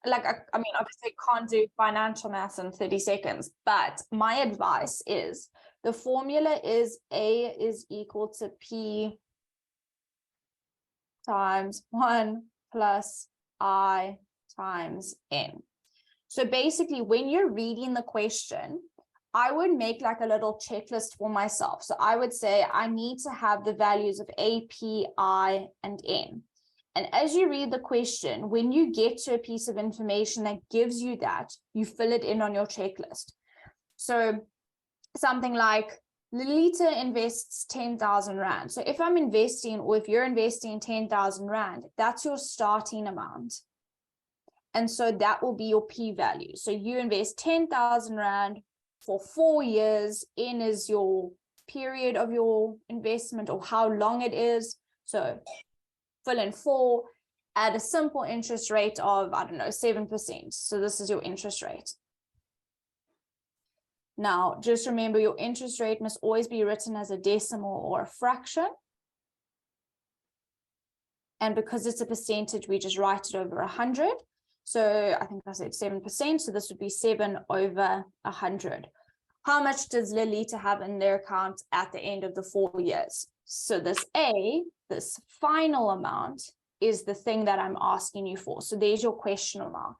like, I mean, obviously can't do financial maths in 30 seconds, but my advice is the formula is A is equal to P times 1 plus I times N. So basically, when you're reading the question, I would make like a little checklist for myself. So I would say I need to have the values of A, P, I, and N. And as you read the question, when you get to a piece of information that gives you that, you fill it in on your checklist. So something like Lilita invests 10,000 Rand. So if I'm investing, or if you're investing 10,000 Rand, that's your starting amount. And so that will be your P value. So you invest 10,000 Rand for 4 years. N is your period of your investment, or how long it is. So fill in 4 at a simple interest rate of, I don't know, 7%. So this is your interest rate. Now, just remember, your interest rate must always be written as a decimal or a fraction. And because it's a percentage, we just write it over 100. So I think I said 7%. So this would be 7 over 100. How much does Lilita have in their account at the end of the 4 years? So this A, this final amount, is the thing that I'm asking you for. So there's your question mark.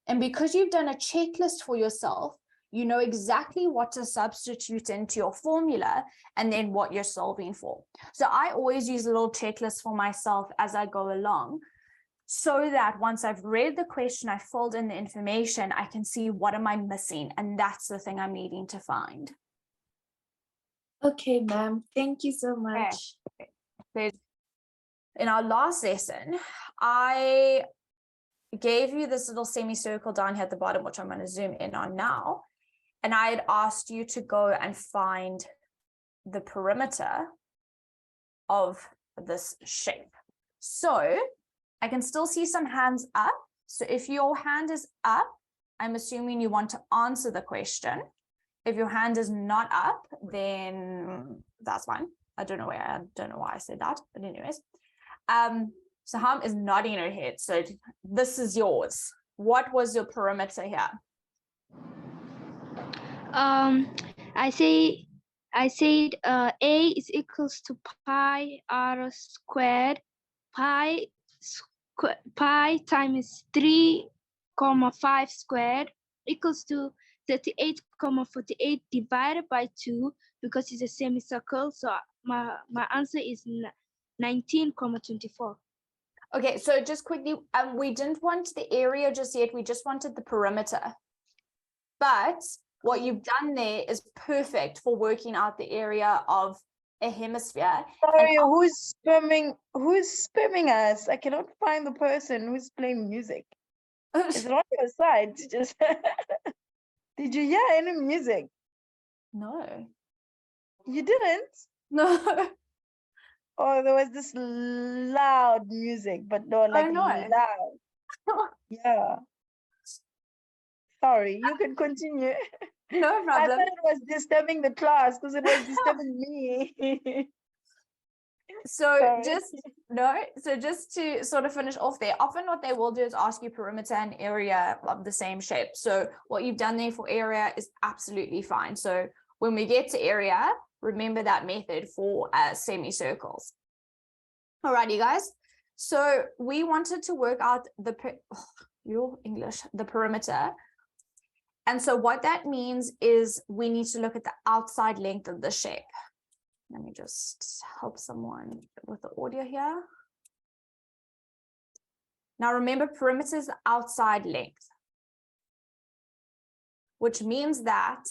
And because you've done a checklist for yourself, you know exactly what to substitute into your formula and then what you're solving for. So I always use a little checklist for myself as I go along, so that once I've read the question, I filled in the information, I can see what am I missing, and that's the thing I'm needing to find. Okay, ma'am. Thank you so much. Okay. In our last lesson, I gave you this little semicircle down here at the bottom, which I'm going to zoom in on now. And I had asked you to go and find the perimeter of this shape. So I can still see some hands up. So if your hand is up, I'm assuming you want to answer the question. If your hand is not up, then that's fine. I don't know why I said that, but anyways. Saham is nodding her head. So this is yours. What was your perimeter here? I said A is equals to pi r squared, pi times 3,5 squared equals to 38,48 divided by 2, because it's a semicircle. So my answer is 19,24. Okay, so just quickly, we didn't want the area just yet. We just wanted the perimeter. But what you've done there is perfect for working out the area of a hemisphere. Sorry, who's spamming us? I cannot find the person who's playing music. Is it on your side? Just did you hear any music? No. You didn't? No. Oh, there was this loud music, but no, like loud. Yeah. Sorry, you can continue. No problem. I thought it was disturbing the class because it was disturbing me. So just to sort of finish off there, often what they will do is ask you perimeter and area of the same shape. So what you've done there for area is absolutely fine. So when we get to area, remember that method for semicircles. Alrighty, guys. So we wanted to work out the perimeter. And so what that means is we need to look at the outside length of the shape. Let me just help someone with the audio here. Now remember, perimeter is the outside length, which means that,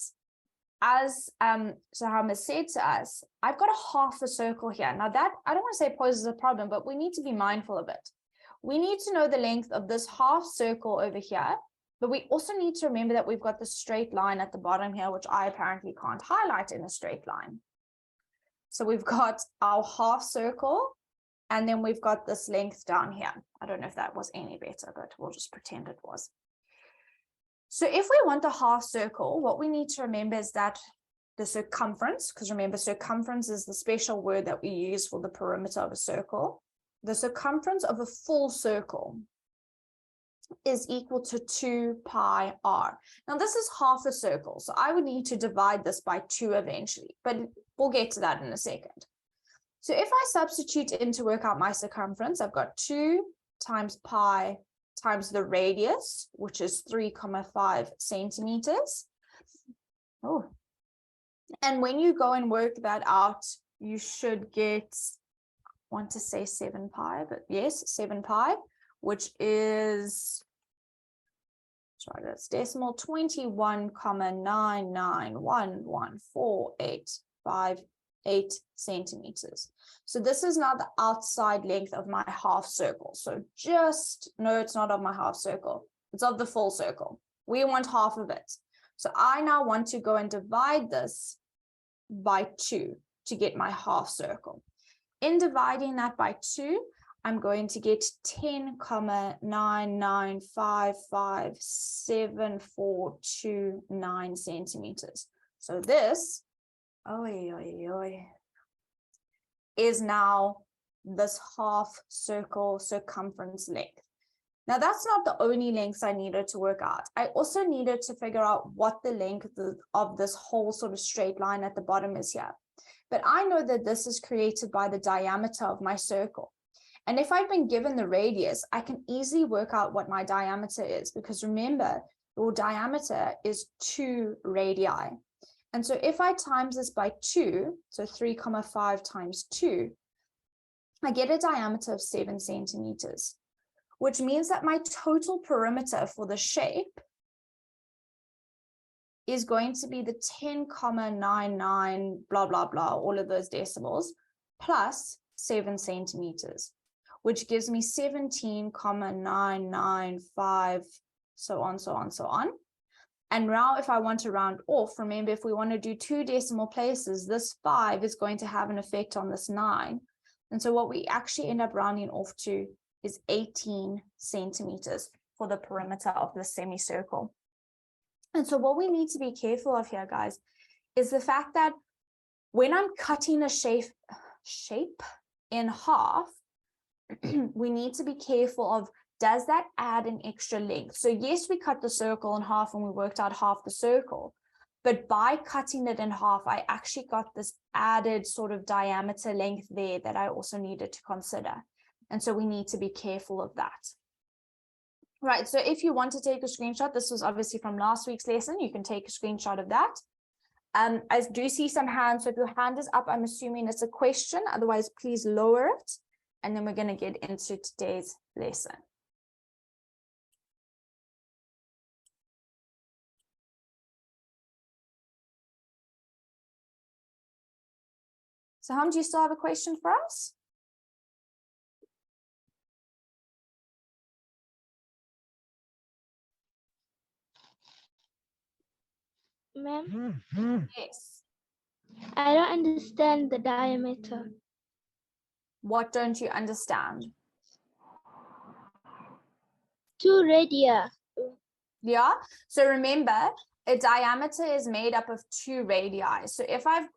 as Saham has said to us, I've got a half a circle here. Now that, I don't want to say poses a problem, but we need to be mindful of it. We need to know the length of this half circle over here, but we also need to remember that we've got the straight line at the bottom here, which I apparently can't highlight in a straight line. So we've got our half circle, and then we've got this length down here. I don't know if that was any better, but we'll just pretend it was. So if we want the half circle, what we need to remember is that the circumference, because remember, circumference is the special word that we use for the perimeter of a circle. The circumference of a full circle is equal to 2 pi r. Now this is half a circle, so I would need to divide this by 2 eventually, but we'll get to that in a second. So if I substitute in to work out my circumference, I've got 2 times pi times the radius, which is 3,5 centimeters. Oh, and when you go and work that out, you should get, I want to say 7 pi, but yes, 7 pi, which is, sorry, that's decimal, 21,9911485 centimeters. So this is now the outside length of my half circle. So just, no, it's not of my half circle. It's of the full circle. We want half of it. So I now want to go and divide this by 2 to get my half circle. In dividing that by 2, I'm going to get 10,9955742 centimeters. So this is now this half circle circumference length. Now that's not the only lengths I needed to work out. I also needed to figure out what the length of this whole sort of straight line at the bottom is here. But I know that this is created by the diameter of my circle. And if I've been given the radius, I can easily work out what my diameter is, because remember, your diameter is 2 radii. And so if I times this by 2, so 3,5 times 2, I get a diameter of 7 centimeters, which means that my total perimeter for the shape is going to be the 10,99, blah, blah, blah, all of those decimals, plus 7 centimeters, which gives me 17,995, so on, so on, so on. And now if I want to round off, remember, if we want to do 2 decimal places, this 5 is going to have an effect on this 9. And so what we actually end up rounding off to is 18 centimeters for the perimeter of the semicircle. And so what we need to be careful of here, guys, is the fact that when I'm cutting a shape in half, we need to be careful of, does that add an extra length? So yes, we cut the circle in half and we worked out half the circle, but by cutting it in half, I actually got this added sort of diameter length there that I also needed to consider. And so we need to be careful of that. Right, so if you want to take a screenshot, this was obviously from last week's lesson, you can take a screenshot of that. I do see some hands, so if your hand is up, I'm assuming it's a question, otherwise please lower it, and then we're going to get into today's lesson. So Ham, do you still have a question for us? Ma'am, Yes. I don't understand the diameter. What don't you understand? 2 radii. Yeah, so remember, a diameter is made up of 2 radii. So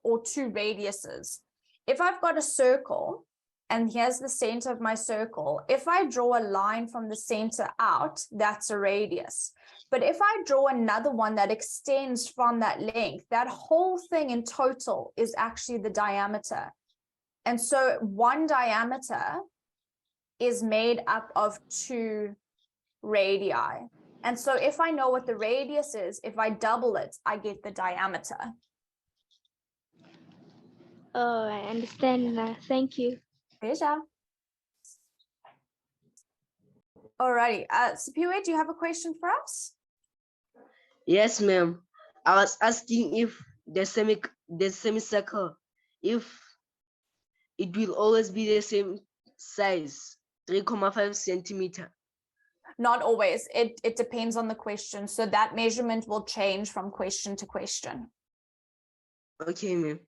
or 2 radiuses. If I've got a circle, and here's the center of my circle, if I draw a line from the center out, that's a radius. But if I draw another one that extends from that length, that whole thing in total is actually the diameter. And so one diameter is made up of 2 radii. And so if I know what the radius is, if I double it, I get the diameter. Oh, I understand now. Thank you. Pleasure. Alrighty, Sipiwe, do you have a question for us? Yes, ma'am. I was asking if the semicircle, if it will always be the same size, 3,5 centimeter. Not always. It depends on the question. So that measurement will change from question to question. Okay, ma'am.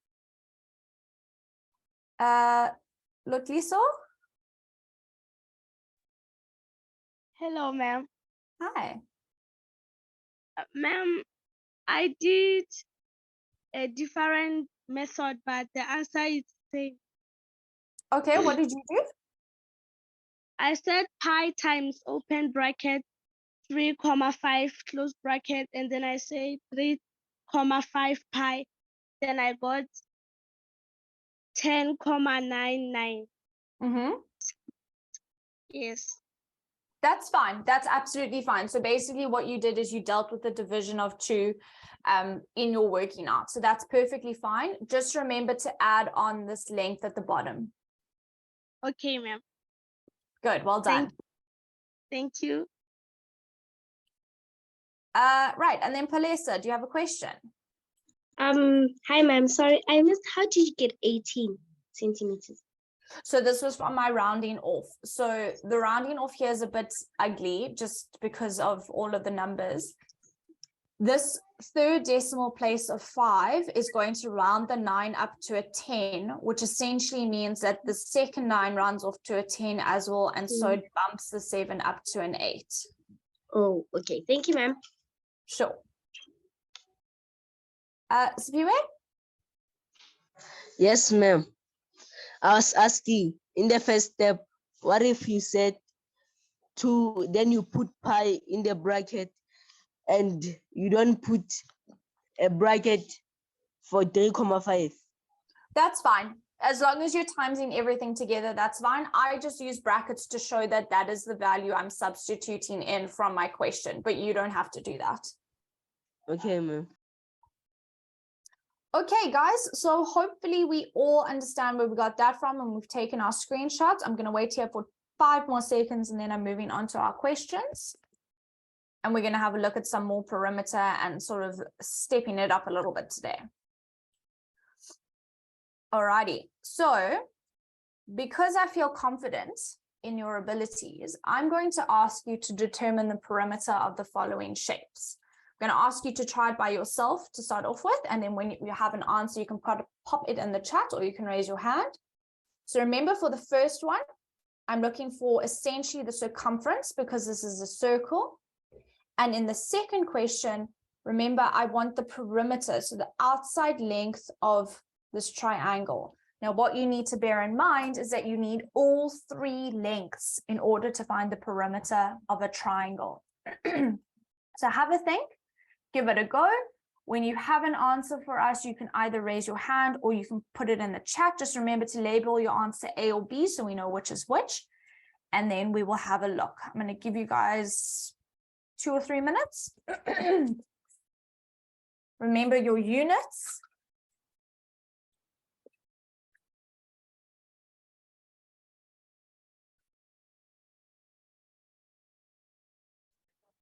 Lotliso? Hello, ma'am. Hi. Ma'am, I did a different method, but the answer is the same. Okay, what did you do? I said pi times open bracket 3,5 close bracket, and then I say 3,5 pi. Then I got 10,99. Mm-hmm. Yes. That's fine. That's absolutely fine. So basically what you did is you dealt with the division of 2 in your working out. So that's perfectly fine. Just remember to add on this length at the bottom. Okay, ma'am. Good. Well done. Thank you. Right. And then Palesa, do you have a question? Hi, ma'am. Sorry, I missed. How did you get 18 centimeters? So this was from my rounding off. So the rounding off here is a bit ugly just because of all of the numbers. This third decimal place of 5 is going to round the 9 up to a 10, which essentially means that the second 9 rounds off to a 10 as well, and so it bumps the 7 up to an 8. Oh, okay. Thank you, ma'am. Sure. Sipiwe? Yes, ma'am. I was asking in the first step, what if you said 2, then you put pi in the bracket and you don't put a bracket for 3,5? That's fine. As long as you're timesing everything together, that's fine. I just use brackets to show that that is the value I'm substituting in from my question, but you don't have to do that. Okay, ma'am. Okay, guys, so hopefully we all understand where we got that from and we've taken our screenshots. I'm going to wait here for 5 more seconds and then I'm moving on to our questions. And we're going to have a look at some more perimeter and sort of stepping it up a little bit today. Alrighty, so because I feel confident in your abilities, I'm going to ask you to determine the perimeter of the following shapes. I'm going to ask you to try it by yourself to start off with, and then when you have an answer, you can pop it in the chat or you can raise your hand. So remember, for the first one, I'm looking for essentially the circumference because this is a circle. And in the second question, remember, I want the perimeter, so the outside length of this triangle. Now, what you need to bear in mind is that you need all 3 lengths in order to find the perimeter of a triangle. So have a think, give it a go. When you have an answer for us, you can either raise your hand or you can put it in the chat. Just remember to label your answer A or B so we know which is which. And then we will have a look. I'm going to give you guys 2 or 3 minutes. Remember your units.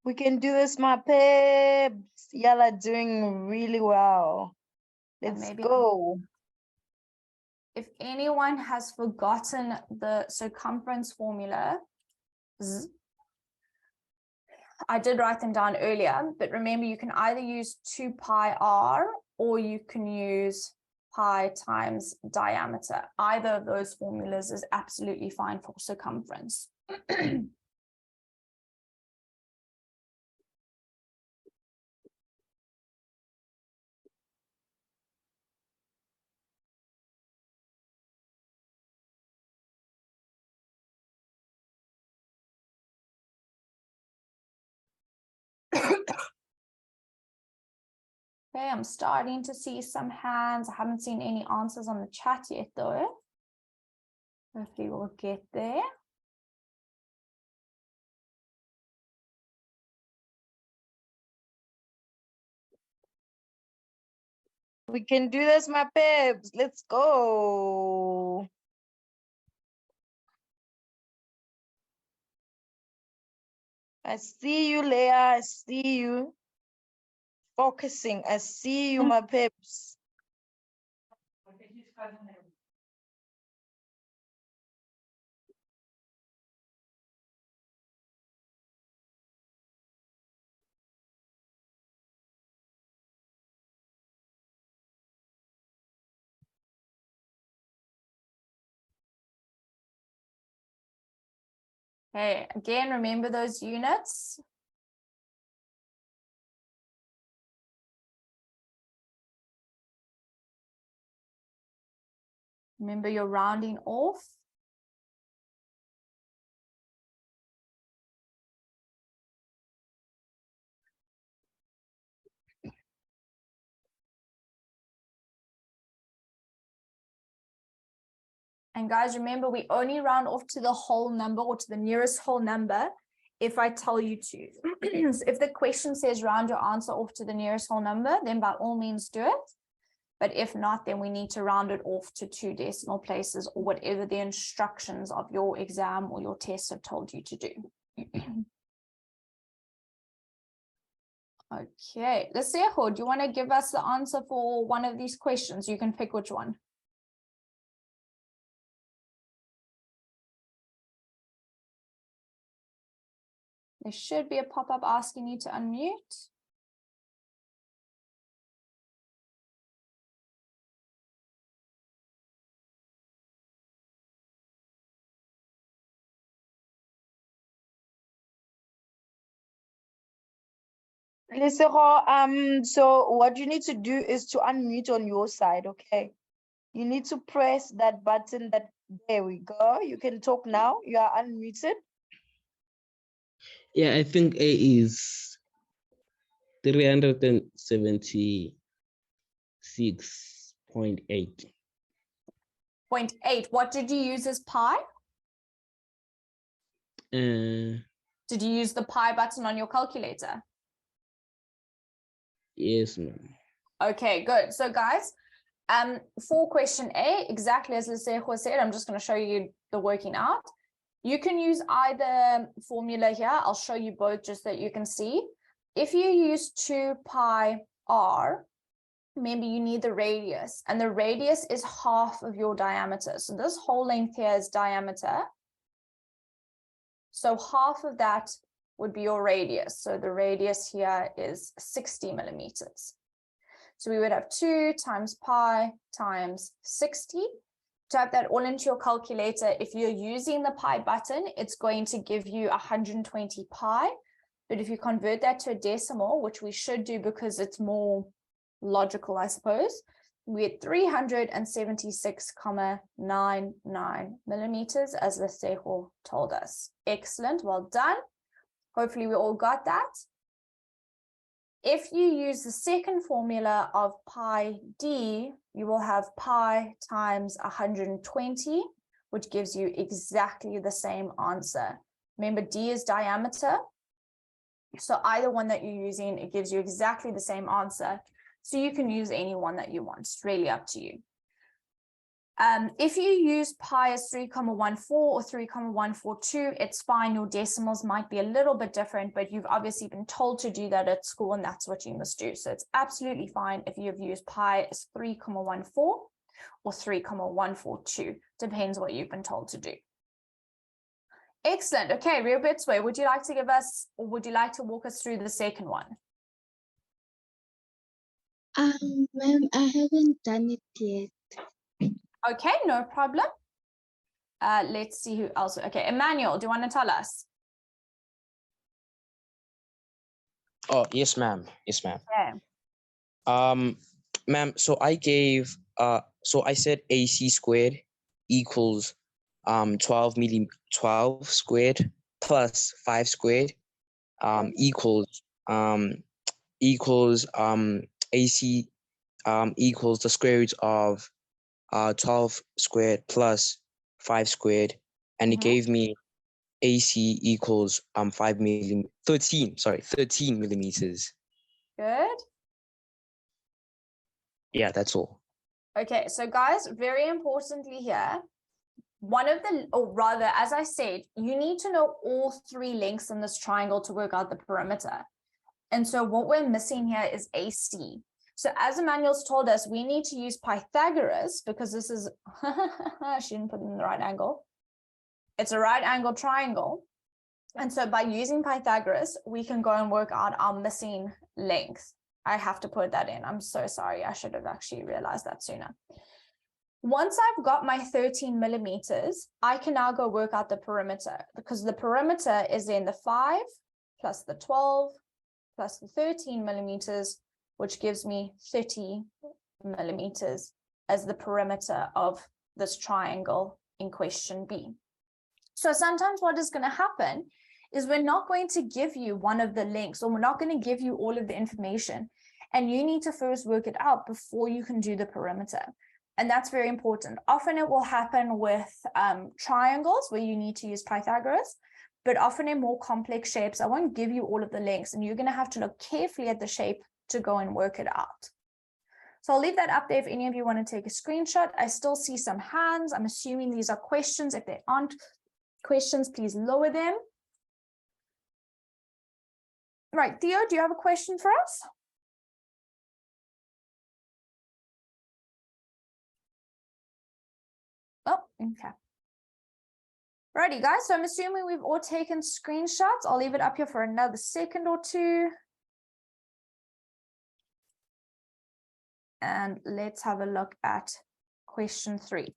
We can do this, my peeps. Y'all are doing really well. Let's maybe go. if anyone has forgotten the circumference formula, I did write them down earlier, but remember you can either use 2 pi r or you can use pi times diameter. Either of those formulas is absolutely fine for circumference. Okay, I'm starting to see some hands. I haven't seen any answers on the chat yet, though. Hopefully we'll get there. We can do this, my peeps. Let's go. I see you, Leah. I see you. Focusing. I see you, my peeps. Okay, again, remember those units. Remember you're rounding off. And guys, remember, we only round off to the whole number or to the nearest whole number if I tell you to. So if the question says round your answer off to the nearest whole number, then by all means do it. But if not, then we need to round it off to 2 decimal places or whatever the instructions of your exam or your test have told you to do. Okay, Lesejo, do you want to give us the answer for one of these questions? You can pick which one. There should be a pop-up asking you to unmute. Lesero, so what you need to do is to unmute on your side, okay? You need to press that button there we go. You can talk now. You are unmuted. Yeah, I think A is 376.8. 0.8. What did you use as pi? Did you use the pi button on your calculator? Yes, ma'am. Okay, good. So guys, for question A, exactly as Lesejo said, I'm just going to show you the working out. You can use either formula here. I'll show you both just so that you can see. If you use 2 pi r, remember you need the radius, and the radius is half of your diameter. So this whole length here is diameter. So half of that would be your radius. So the radius here is 60 millimeters. So we would have 2 times pi times 60. Type that all into your calculator. If you're using the pi button, it's going to give you 120 pi. But if you convert that to a decimal, which we should do because it's more logical, I suppose, we had 376,99 millimeters, as Lesejo told us. Excellent, well done. Hopefully we all got that. If you use the second formula of pi d, you will have pi times 120, which gives you exactly the same answer. Remember, d is diameter. So either one that you're using, it gives you exactly the same answer. So you can use any one that you want. It's really up to you. If you use pi as 3,14 or 3,142, it's fine. Your decimals might be a little bit different, but you've obviously been told to do that at school, and that's what you must do. So it's absolutely fine if you've used pi as 3,14 or 3,142. Depends what you've been told to do. Excellent. Okay, Rio Bitsway, would you like to give us, or would you like to walk us through the second one? Ma'am, I haven't done it yet. Okay, no problem. Let's see who else. Okay, Emmanuel, do you want to tell us? Oh, yes, ma'am. Yes, ma'am. Okay. Ma'am, so I gave so I said AC squared equals 12 squared plus 5 squared equals AC equals the square root of 12 squared plus 5 squared, and it gave me AC equals 13 millimeters. Good. Yeah, that's all. Okay, so guys, very importantly here, one of the, or rather, as I said, you need to know all 3 lengths in this triangle to work out the perimeter. And so what we're missing here is AC. So as Emmanuel's told us, we need to use Pythagoras because this is, I shouldn't put it in the right angle. It's a right angle triangle. And so by using Pythagoras, we can go and work out our missing length. I have to put that in. I'm so sorry. I should have actually realized that sooner. Once I've got my 13 millimeters, I can now go work out the perimeter, because the perimeter is in the 5 plus the 12 plus the 13 millimeters, which gives me 30 millimeters as the perimeter of this triangle in question B. So sometimes what is going to happen is we're not going to give you one of the links, or we're not going to give you all of the information, and you need to first work it out before you can do the perimeter. And that's very important. Often it will happen with triangles where you need to use Pythagoras, but often in more complex shapes, I won't give you all of the lengths, and you're going to have to look carefully at the shape to go and work it out. So I'll leave that up there if any of you want to take a screenshot. I still see some hands. I'm assuming these are questions. If they aren't questions, please lower them. Right, Theo, do you have a question for us? Oh, okay. Righty, guys, so I'm assuming we've all taken screenshots. I'll leave it up here for another second or two. And let's have a look at question 3.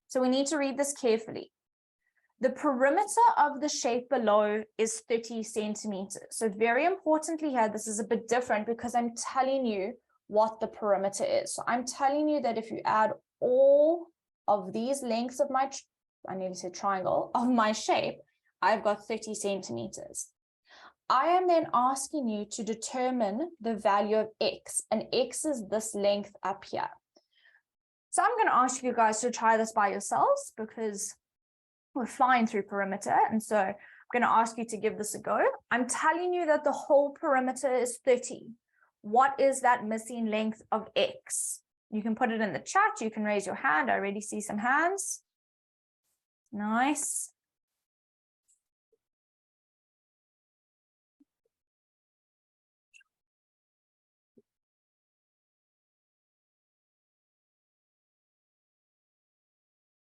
So we need to read this carefully. The perimeter of the shape below is 30 centimeters. So very importantly here, this is a bit different because I'm telling you what the perimeter is. So I'm telling you that if you add all of these lengths of my, I nearly said triangle, of my shape, I've got 30 centimeters. I am then asking you to determine the value of x, and x is this length up here. So I'm going to ask you guys to try this by yourselves because we're flying through perimeter, and so I'm going to ask you to give this a go. I'm telling you that the whole perimeter is 30. What is that missing length of x? You can put it in the chat. You can raise your hand. I already see some hands. Nice.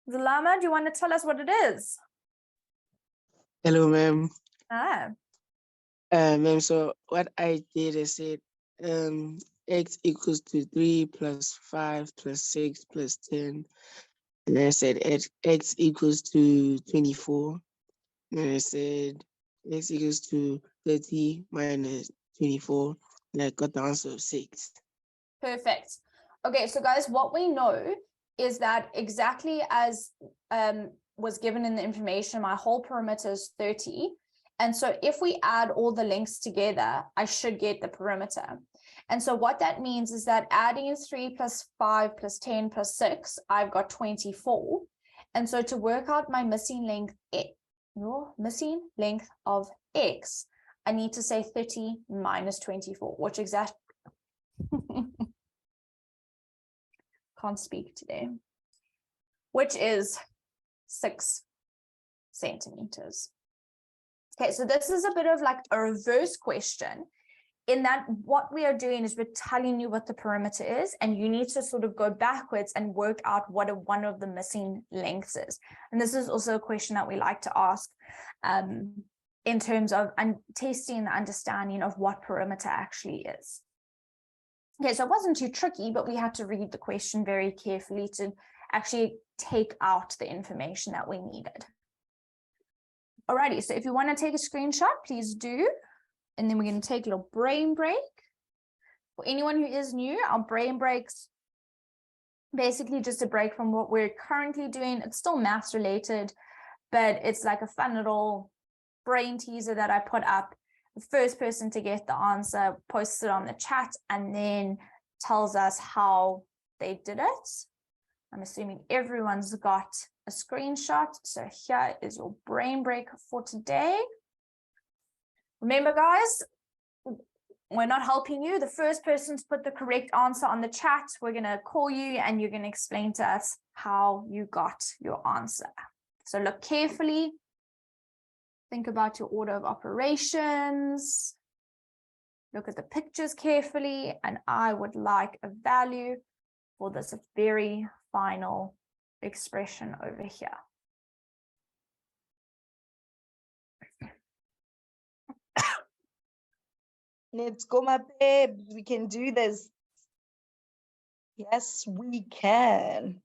Zalama, do you want to tell us what it is? Hello, ma'am. Ah. Ma'am, so what I did is said x equals to 3 plus 5 plus 6 plus 10. And I said x equals to 24. And I said x equals to 30 minus 24. And I got the answer of 6. Perfect. Okay, so guys, what we know is that exactly as was given in the information, my whole perimeter is 30. And so if we add all the lengths together, I should get the perimeter. And so what that means is that adding 3 plus 5 plus 10 plus 6, I've got 24. And so to work out my missing length of x, I need to say 30 minus 24, which exactly can't speak today, which is 6 centimeters. Okay, so this is a bit of like a reverse question in that what we are doing is we're telling you what the perimeter is, and you need to sort of go backwards and work out what one of the missing lengths is. And this is also a question that we like to ask in terms of testing the understanding of what perimeter actually is. Okay, so it wasn't too tricky, but we had to read the question very carefully to actually take out the information that we needed. Alrighty, so if you want to take a screenshot, please do. And then we're going to take a little brain break. For anyone who is new, our brain breaks basically just a break from what we're currently doing. It's still maths related, but it's like a fun little brain teaser that I put up. The first person to get the answer posts it on the chat and then tells us how they did it. I'm assuming everyone's got a screenshot. So here is your brain break for today. Remember, guys, we're not helping you. The first person to put the correct answer on the chat, we're going to call you and you're going to explain to us how you got your answer. So look carefully. Think about your order of operations. Look at the pictures carefully. And I would like a value for this very final expression over here. Let's go, my babes. We can do this. Yes, we can.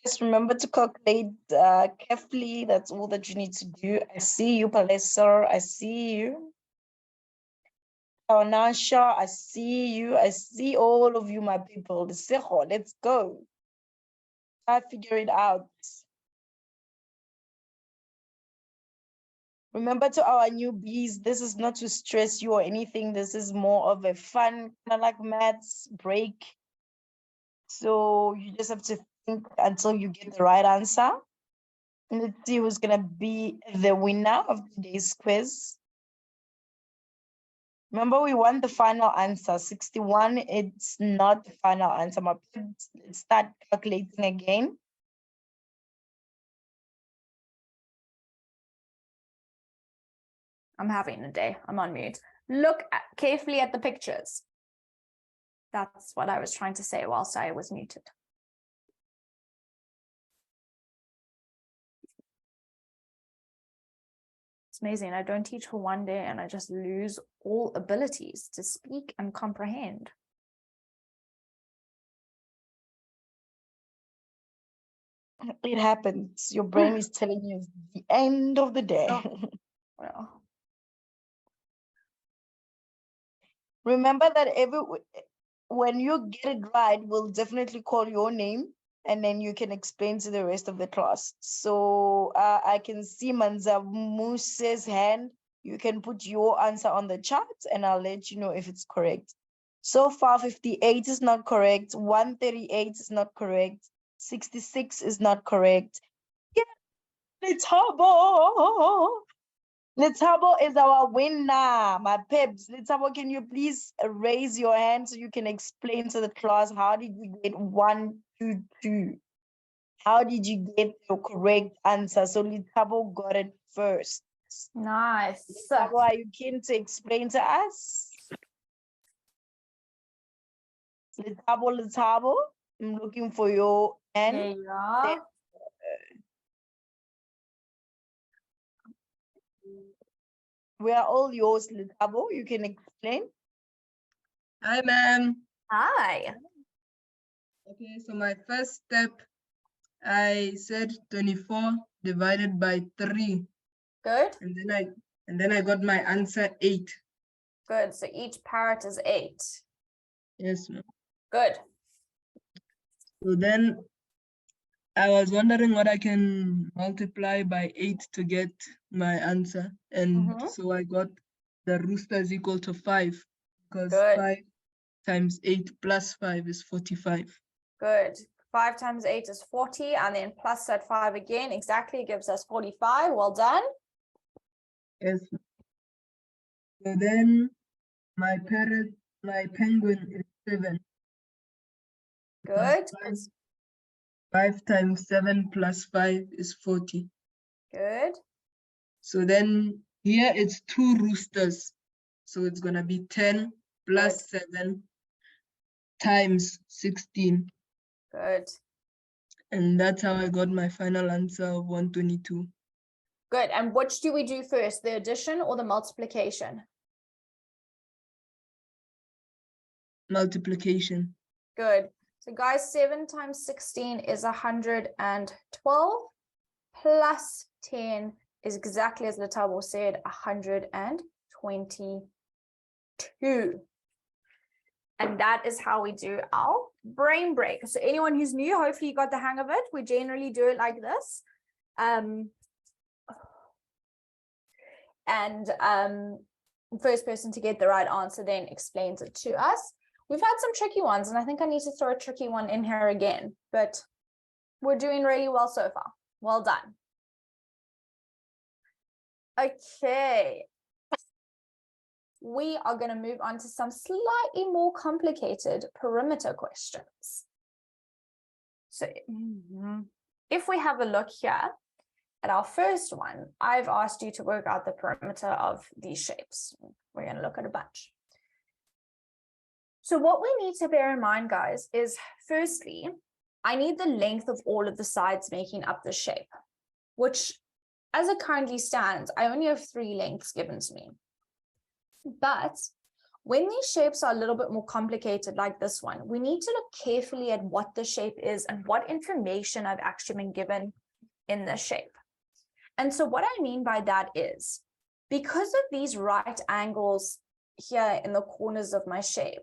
Just remember to calculate carefully. That's all that you need to do. I see you, Palesar. I see you. Nasha, I see you. I see all of you, my people. Let's go. I figure it out. Remember, to our newbies, this is not to stress you or anything. This is more of a fun, kind of like maths break. So you just have to think until you get the right answer. Let's see who's gonna be the winner of today's quiz. Remember, we want the final answer. 61, it's not the final answer. Let's start calculating again. I'm having a day. I'm on mute. Look carefully at the pictures. That's what I was trying to say whilst I was muted. It's amazing. I don't teach for one day and I just lose all abilities to speak and comprehend. It happens. Your brain is telling you it's the end of the day. Oh. Well. Remember that when you get it right, we'll definitely call your name and then you can explain to the rest of the class. So I can see Manza Muse's hand. You can put your answer on the chat and I'll let you know if it's correct. So far, 58 is not correct. 138 is not correct. 66 is not correct. Yeah, Letabo. Letabo is our winner, my peps. Letabo, can you please raise your hand so you can explain to the class how did you get 122? How did you get your correct answer? So Letabo got it first. Nice. Letabo, are you keen to explain to us? Letabo, I'm looking for your hand. There you are. We are all yours, Letabo. You can explain. Hi, ma'am. Hi. Okay, so my first step, I said 24 divided by 3. Good. And then I got my answer 8. Good. So each parrot is 8. Yes, ma'am. Good. So then I was wondering what I can multiply by 8 to get my answer. And so I got the rooster is equal to 5 because Good. 5 times 8 plus 5 is 45. Good. 5 times 8 is 40, and then plus that 5 again exactly gives us 45. Well done. Yes. So then my penguin is 7. Good. 5 times 7 plus 5 is 40. Good. So then here it's 2 roosters. So it's going to be 10 plus 7 times 16. Good. And that's how I got my final answer of 122. Good. And which do we do first, the addition or the multiplication? Multiplication. Good. So guys, 7 times 16 is 112 plus 10 is exactly as Letabo said, 122. And that is how we do our brain break. So anyone who's new, hopefully you got the hang of it. We generally do it like this. First person to get the right answer then explains it to us. We've had some tricky ones, and I think I need to throw a tricky one in here again, but we're doing really well so far. Well done. Okay. We are going to move on to some slightly more complicated perimeter questions. So if we have a look here at our first one, I've asked you to work out the perimeter of these shapes. We're going to look at a bunch. So what we need to bear in mind, guys, is firstly, I need the length of all of the sides making up the shape, which as it currently stands, I only have 3 lengths given to me. But when these shapes are a little bit more complicated like this one, we need to look carefully at what the shape is and what information I've actually been given in the shape. And so what I mean by that is, because of these right angles here in the corners of my shape,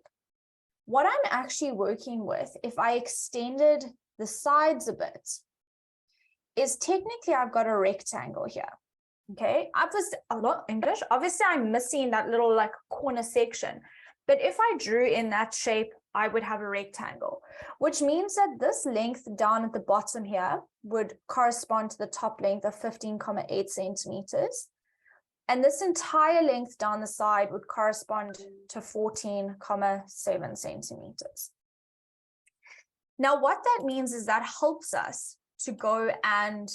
what I'm actually working with, if I extended the sides a bit, is technically I've got a rectangle here. Okay, obviously, a lot English. Obviously, I'm missing that little like corner section. But if I drew in that shape I would have a rectangle, which means that this length down at the bottom here would correspond to the top length of 15,8 centimeters. And this entire length down the side would correspond to 14,7 centimeters. Now, what that means is that helps us to go and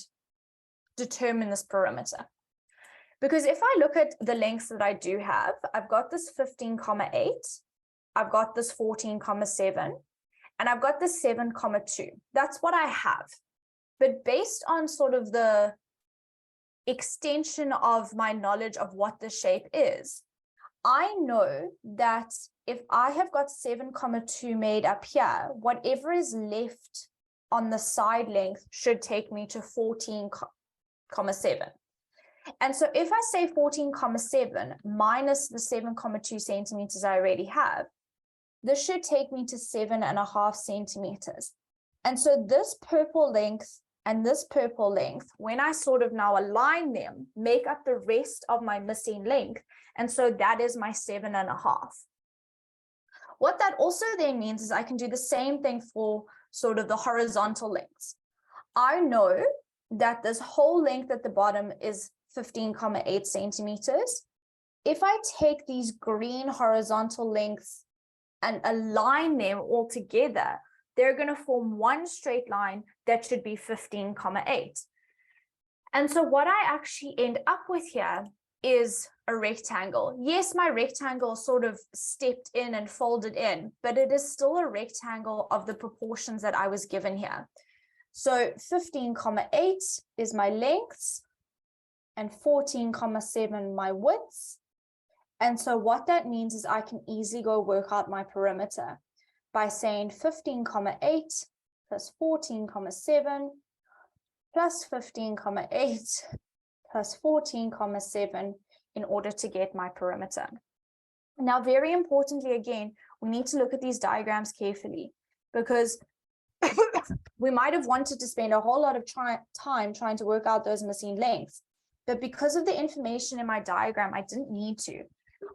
determine this perimeter. Because if I look at the lengths that I do have, I've got this 15,8, I've got this 14,7, and I've got this 7,2. That's what I have. But based on sort of the extension of my knowledge of what the shape is, I know that if I have got 7,2 made up here, whatever is left on the side length should take me to 14,7. And so if I say 14,7 minus the 7,2 centimeters I already have, this should take me to 7.5 centimeters. And so this purple length and this purple length, when I sort of now align them, make up the rest of my missing length. And so that is my 7.5. What that also then means is I can do the same thing for sort of the horizontal lengths. I know that this whole length at the bottom is 15,8 centimeters. If I take these green horizontal lengths and align them all together, they're going to form one straight line that should be 15,8. And so what I actually end up with here is a rectangle. Yes, my rectangle sort of stepped in and folded in, but it is still a rectangle of the proportions that I was given here. So 15,8 is my lengths and 14,7 my widths. And so what that means is I can easily go work out my perimeter by saying 15,8 plus 14,7 plus 15,8 plus 14,7 in order to get my perimeter. Now, very importantly, again, we need to look at these diagrams carefully, because we might have wanted to spend a whole lot of time trying to work out those missing lengths. But because of the information in my diagram, I didn't need to.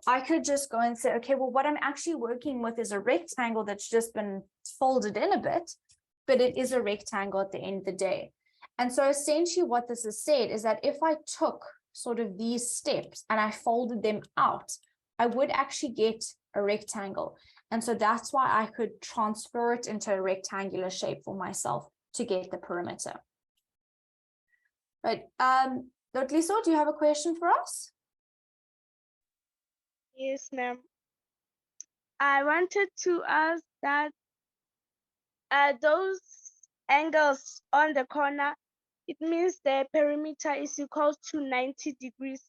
I could just go and say, okay, well, what I'm actually working with is a rectangle that's just been folded in a bit, but it is a rectangle at the end of the day. And so essentially what this has said is that if I took sort of these steps and I folded them out, I would actually get a rectangle. And so that's why I could transfer it into a rectangular shape for myself to get the perimeter. Right. Lotliso, do you have a question for us? Yes, ma'am. I wanted to ask that those angles on the corner, it means the perimeter is equal to 90 degrees.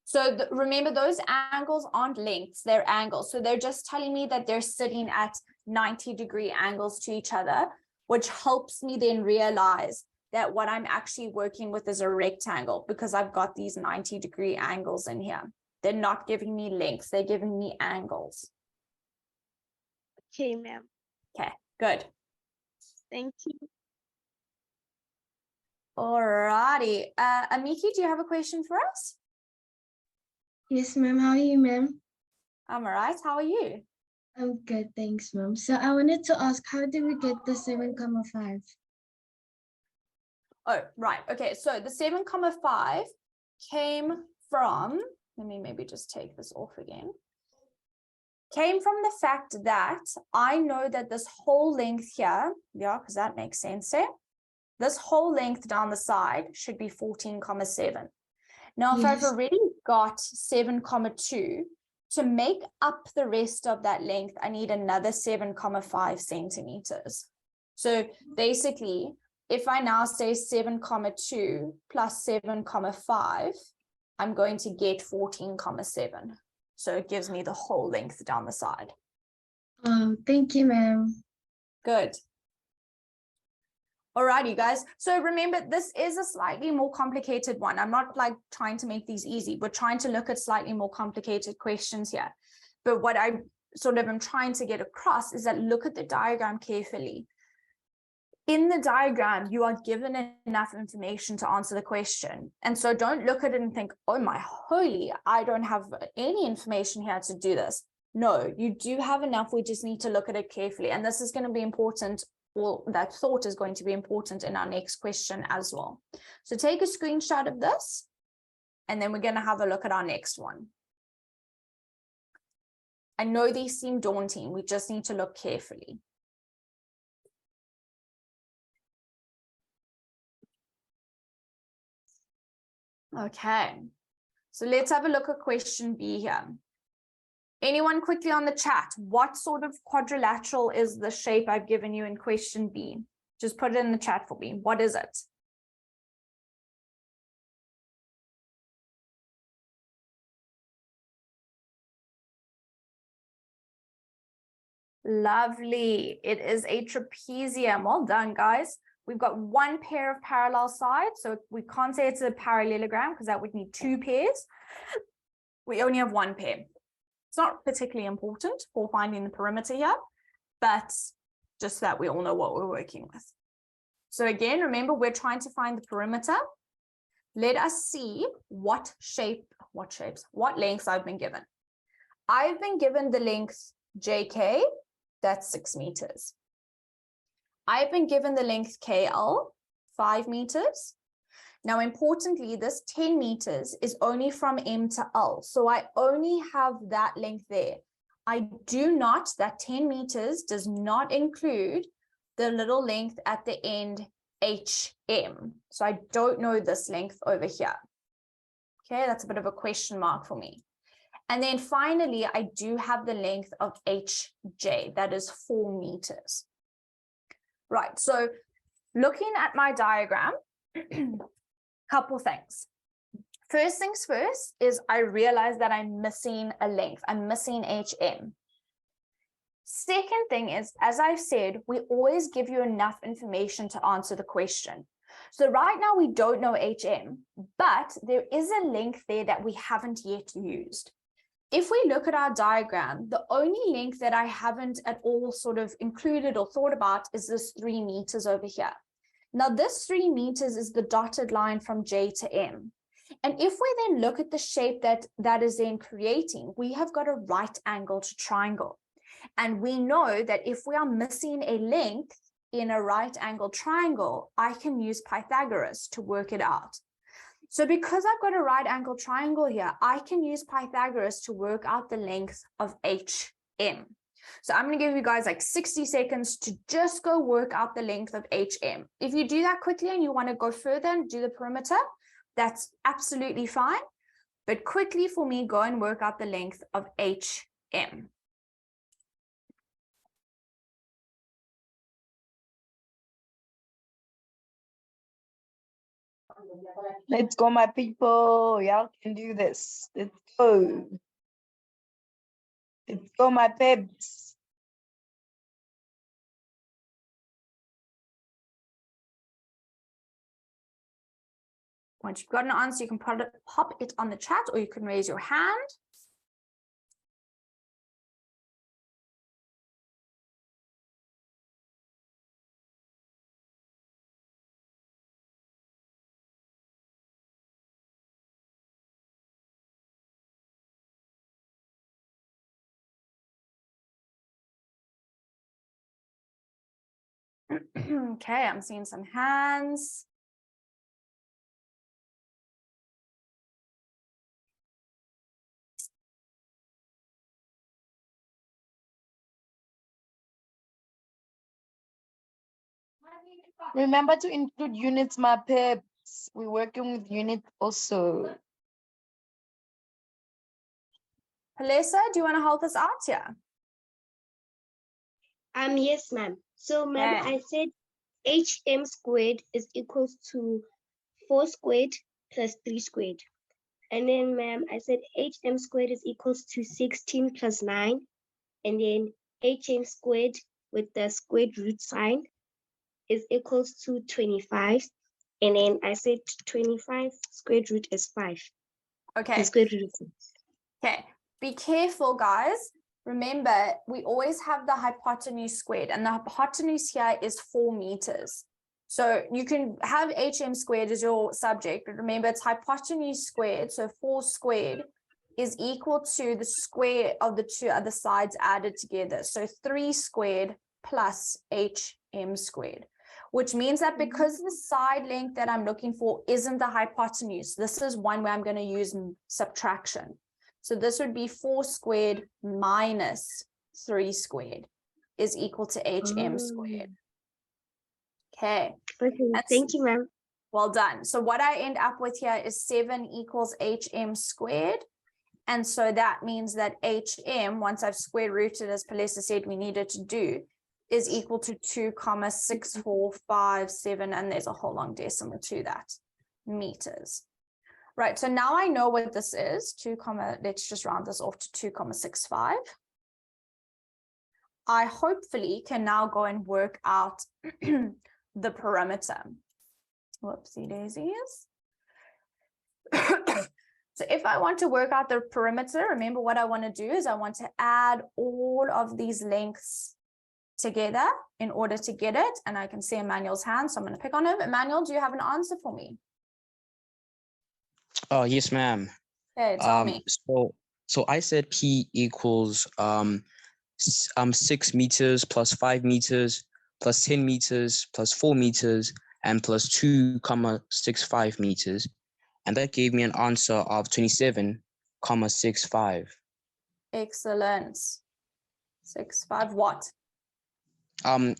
So remember, those angles aren't lengths, they're angles. So they're just telling me that they're sitting at 90-degree angles to each other, which helps me then realize that what I'm actually working with is a rectangle, because I've got these 90-degree angles in here. They're not giving me lengths, they're giving me angles. Okay, ma'am. Okay, good. Thank you. All righty. Amiki, do you have a question for us? Yes, ma'am. How are you, ma'am? I'm all right. How are you? I'm good, thanks, ma'am. So I wanted to ask, how did we get the 7,5? Oh, right. Okay, so the 7,5 came from, let me maybe just take this off again. Came from the fact that I know that this whole length here, yeah, because that makes sense there. This whole length down the side should be 14,7. Now, if I've already got 7,2, to make up the rest of that length, I need another 7,5 centimeters. So basically, if I now say 7,2 plus 7,5, I'm going to get 14,7. So it gives me the whole length down the side. Oh, thank you, ma'am. Good. All right, you guys. So remember, this is a slightly more complicated one. I'm not like trying to make these easy. We're trying to look at slightly more complicated questions here. But what I sort of am trying to get across is that look at the diagram carefully. In the diagram, you are given enough information to answer the question. And so don't look at it and think, oh my holy, I don't have any information here to do this. No, you do have enough. We just need to look at it carefully. And this is going to be important. Well, that thought is going to be important in our next question as well. So take a screenshot of this, and then we're going to have a look at our next one. I know these seem daunting. We just need to look carefully. Okay, so let's have a look at question B here. Anyone quickly on the chat, what sort of quadrilateral is the shape I've given you in question B? Just put it in the chat for me. What is it? Lovely. It is a trapezium. Well done, guys. We've got one pair of parallel sides, so we can't say it's a parallelogram because that would need two pairs. We only have one pair. It's not particularly important for finding the perimeter here, but just so that we all know what we're working with. So again, remember, we're trying to find the perimeter. Let us see what lengths I've been given. I've been given the length JK, that's 6 meters. I've been given the length KL, 5 meters. Now, importantly, this 10 meters is only from M to L. So I only have that length there. I do not, that 10 meters does not include the little length at the end, HM. So I don't know this length over here. Okay, that's a bit of a question mark for me. And then finally, I do have the length of HJ, that is 4 meters. Right, so looking at my diagram, couple things. First things first is I realize that I'm missing a length. I'm missing HM. Second thing is, as I've said, we always give you enough information to answer the question. So right now we don't know HM, but there is a length there that we haven't yet used. If we look at our diagram, the only length that I haven't at all sort of included or thought about is this 3 meters over here. Now, this 3 meters is the dotted line from J to M. And if we then look at the shape that is then creating, we have got a right angle to triangle. And we know that if we are missing a length in a right angle triangle, I can use Pythagoras to work it out. So because I've got a right angle triangle here, I can use Pythagoras to work out the length of HM. So I'm going to give you guys like 60 seconds to just go work out the length of HM. If you do that quickly and you want to go further and do the perimeter, that's absolutely fine. But quickly for me, go and work out the length of HM. Let's go, my people. Y'all can do this. Let's go. Let's go, my peeps. Once you've got an answer, you can pop it on the chat, or you can raise your hand. Okay, I'm seeing some hands. Remember to include units, my peeps. We're working with units also. Palesa, do you want to help us out here? Yes, ma'am. So, ma'am, Okay. I said HM squared is equals to 4 squared plus 3 squared. And then, ma'am, I said HM squared is equals to 16 plus 9. And then HM squared with the squared root sign is equals to 25. And then I said 25 squared root is 5. Okay. The square root is 5. Okay. Be careful, guys. Remember, we always have the hypotenuse squared, and the hypotenuse here is 4 meters. So you can have HM squared as your subject, but remember it's hypotenuse squared. So 4 squared is equal to the square of the two other sides added together. So 3 squared plus HM squared, which means that because the side length that I'm looking for isn't the hypotenuse, this is one where I'm going to use subtraction. So this would be 4 squared minus 3 squared is equal to HM squared. Okay. Okay, thank you, ma'am. Well done. So what I end up with here is 7 equals HM squared. And so that means that HM, once I've square rooted, as Palesa said we needed to do, is equal to 2,6457, and there's a whole long decimal to that, meters. Right, so now I know what this is, let's just round this off to 2,65. I hopefully can now go and work out the perimeter. Whoopsie daisies. So if I want to work out the perimeter, remember what I want to do is I want to add all of these lengths together in order to get it. And I can see Emmanuel's hand, so I'm going to pick on him. Emmanuel, do you have an answer for me? Oh, yes, ma'am. Okay, tell me. So I said P equals 6 meters plus 5 meters plus 10 meters plus 4 meters and plus 2,65 meters. And that gave me an answer of 27,65. Excellent. 65 what?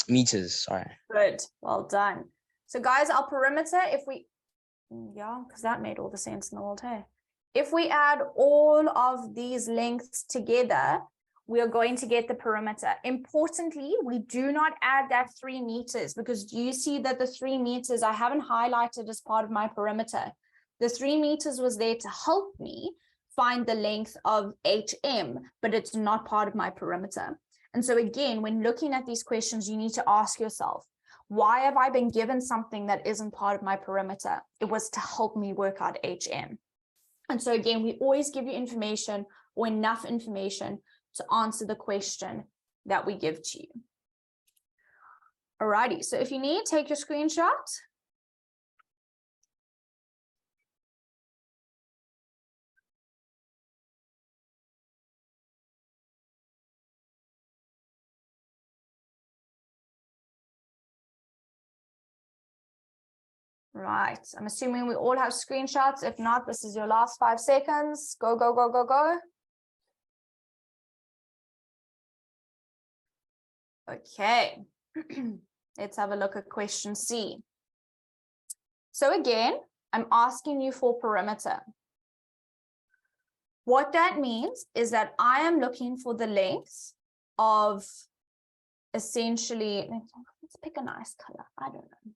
Meters, sorry. Good, well done. So guys, our perimeter, if we, yeah, because that made all the sense in the world, hey? If we add all of these lengths together, we are going to get the perimeter. Importantly, we do not add that 3 meters because you see that the 3 meters I haven't highlighted as part of my perimeter. The 3 meters was there to help me find the length of HM, but it's not part of my perimeter. And so again, when looking at these questions, you need to ask yourself, why have I been given something that isn't part of my perimeter? It was to help me work out HM. And so again, we always give you information or enough information to answer the question that we give to you. Alrighty, so if you need, take your screenshot. Right, I'm assuming we all have screenshots. If not, this is your last 5 seconds. Go, go, go, go, go. Okay, let's have a look at question C. So again, I'm asking you for perimeter. What that means is that I am looking for the length of essentially, let's pick a nice color. I don't know.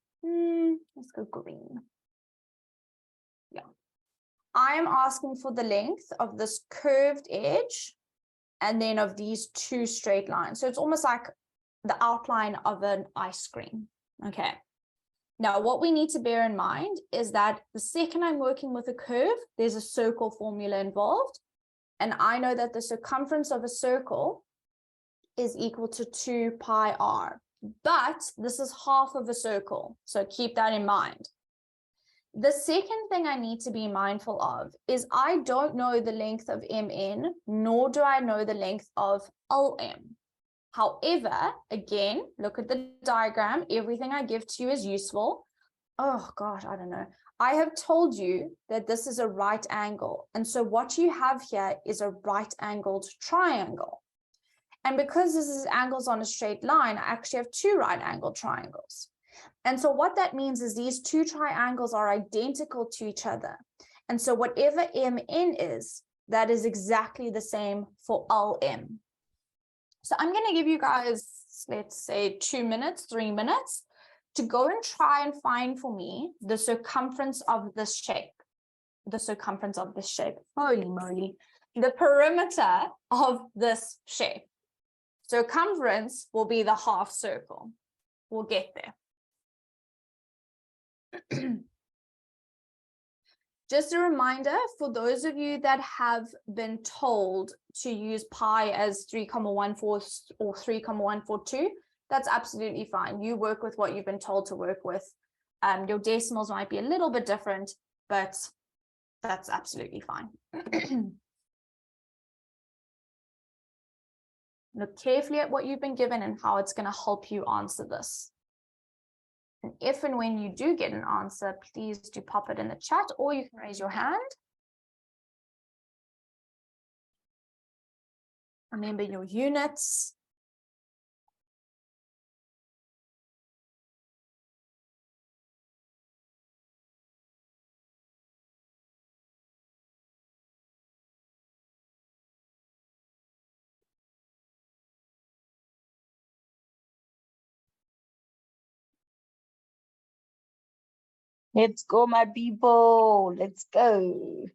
Let's go green. Yeah. I am asking for the length of this curved edge and then of these 2 straight lines. So it's almost like the outline of an ice cream. Okay. Now, what we need to bear in mind is that the second I'm working with a curve, there's a circle formula involved. And I know that the circumference of a circle is equal to 2 pi r. But this is half of a circle, so keep that in mind. The second thing I need to be mindful of is I don't know the length of MN, nor do I know the length of LM. However, again, look at the diagram. Everything I give to you is useful. Oh gosh, I don't know. I have told you that this is a right angle. And so what you have here is a right-angled triangle. And because this is angles on a straight line, I actually have 2 right-angled triangles. And so what that means is these 2 triangles are identical to each other. And so whatever MN is, that is exactly the same for LM. So I'm going to give you guys, let's say 2 minutes, 3 minutes to go and try and find for me the circumference of this shape. The circumference of this shape. Holy moly. The perimeter of this shape. Circumference will be the half circle. We'll get there. Just a reminder for those of you that have been told to use pi as 3,142 or 3,142, that's absolutely fine. You work with what you've been told to work with. Your decimals might be a little bit different, but that's absolutely fine. Look carefully at what you've been given and how it's going to help you answer this. And if and when you do get an answer, please do pop it in the chat, or you can raise your hand. Remember your units. Let's go, my people. Let's go.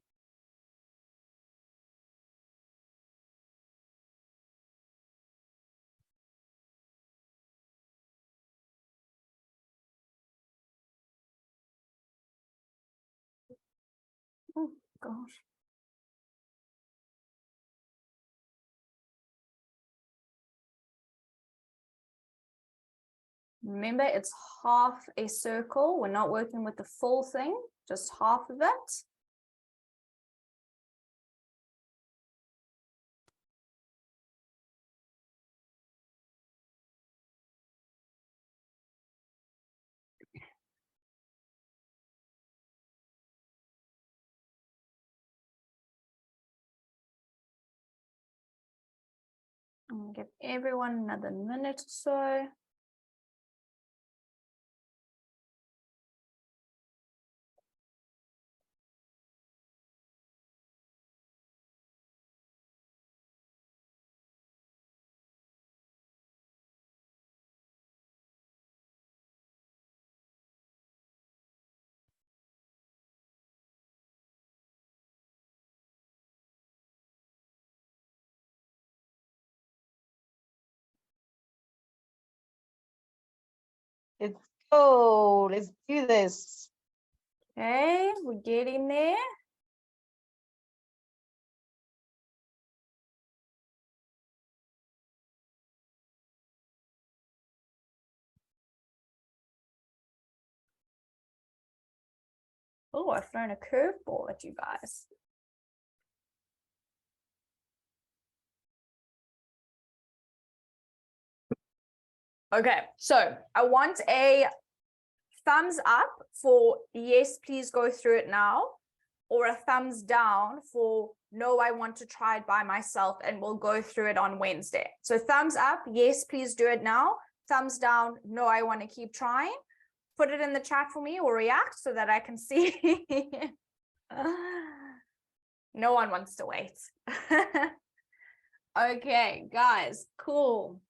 Oh, gosh. Remember, it's half a circle. We're not working with the full thing, just half of it. I'm gonna give everyone another minute or so. Let's go. Let's do this. Okay, we're getting there. Oh, I've thrown a curveball at you guys. Okay, so I want a thumbs up for yes, please go through it now, or a thumbs down for no, I want to try it by myself and we'll go through it on Wednesday. So thumbs up, yes, please do it now. Thumbs down, no, I want to keep trying. Put it in the chat for me or react so that I can see. No one wants to wait. Okay, guys, cool.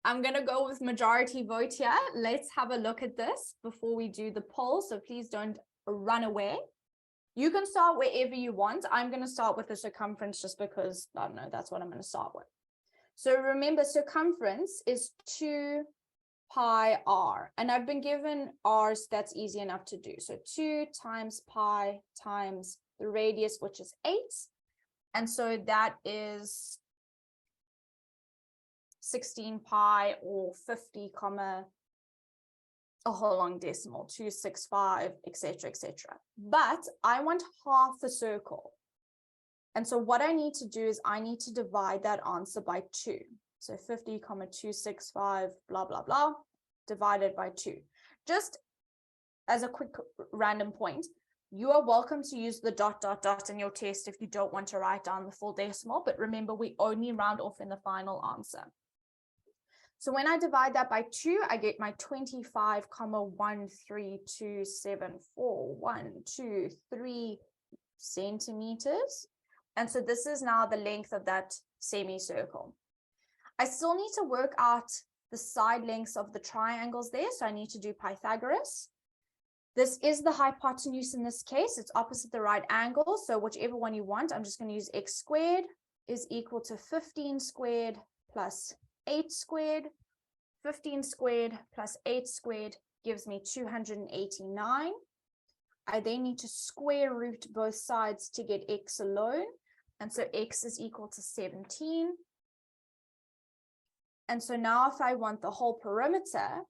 I'm going to go with majority vote here. Let's have a look at this before we do the poll. So please don't run away. You can start wherever you want. I'm going to start with the circumference just because, I don't know, that's what I'm going to start with. So remember, circumference is 2 pi r. And I've been given r's, that's easy enough to do. So 2 times pi times the radius, which is 8. And so that is 16 pi or 50 comma a whole long decimal, 265, etc., etc. But I want half a circle. And so what I need to do is I need to divide that answer by 2. So 50 comma 265, blah, blah, blah, divided by 2. Just as a quick random point, you are welcome to use the ... in your test if you don't want to write down the full decimal. But remember, we only round off in the final answer. So when I divide that by 2, I get my 25,13274.123 centimeters. And so this is now the length of that semicircle. I still need to work out the side lengths of the triangles there. So I need to do Pythagoras. This is the hypotenuse in this case. It's opposite the right angle. So whichever one you want, I'm just going to use x squared is equal to 15 squared plus 8 squared. 15 squared plus 8 squared gives me 289. I then need to square root both sides to get x alone. And so x is equal to 17. And so now if I want the whole perimeter,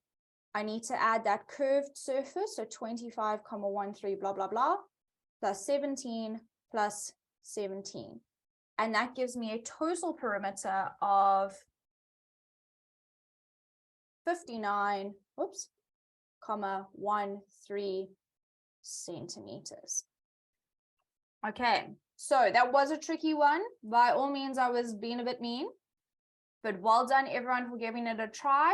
I need to add that curved surface, so 25,13 blah, blah, blah, plus 17 plus 17. And that gives me a total perimeter of 59, whoops, comma 13 centimeters. Okay, so that was a tricky one. By all means, I was being a bit mean, but well done everyone for giving it a try.